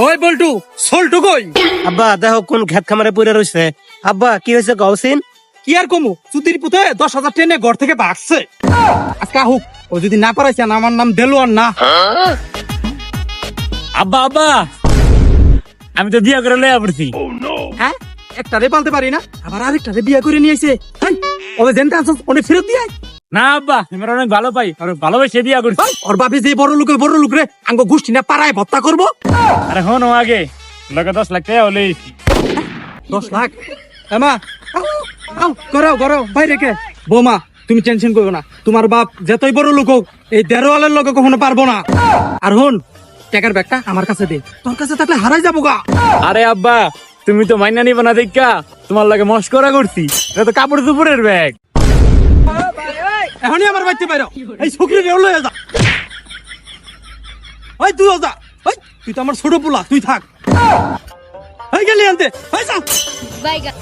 ওই বল্টু সল্টু কই? আব্বা দেখো কোন খেত খামারে পড়ে রয়েছে। আব্বা কি হয়েছে গাউসিন? কি আর কমু, চুতির পুতে 10,000 টেনে ঘর থেকে ভাগছে। আজকে আহুক, ও যদি না পারাইছেন আমার নাম দেলোয়ার না। আব্বা আব্বা, আমি তো বিয়া করে লইয়া পড়ছি। হ্যাঁ, একটা রে পালতে পারি না, আবার আরেকটা রে বিয়া করে নিয়েছে। ওদের জেনতে আসছ ওনে ফেরত দিয়ে আয়। না আব্বা, আমি অনেক ভালো পাই, আর ভালোবাসে বিয়া করছি। ওর বাপে যে বড় লোক রে আঙ্গ গোষ্ঠী না পাড়ায় ভত্তা করবো। আরে হন আগে লগে 10 লাখ টাকা হলে 10 লাখ এমা করো বাইরে কে বৌমা, তুমি টেনশন করো না। তোমার বাপ যতই বড় লোক হোক এই দেড়ওয়ালের লোক কখনো পারবো না। আর হন, টাকার ব্যাগটা আমার কাছে দে, তোর কাছে থাকলে হারাই যাবো গা। আরে আব্বা, তুমি তো মাইনা নিবা না দেখা তোমার লাগে মস্করা করছি। এটা তো কাপড় চোপড়ের ব্যাগ। এখনই আমার বাচ্চা বাইরো, এই শুকরি রেও লয়ে যা। ওই তুইও যা, ওই তুই তো আমার ছোট পোলা, তুই থাক। এই গেলি আনতে, এই যা। Bye, guys.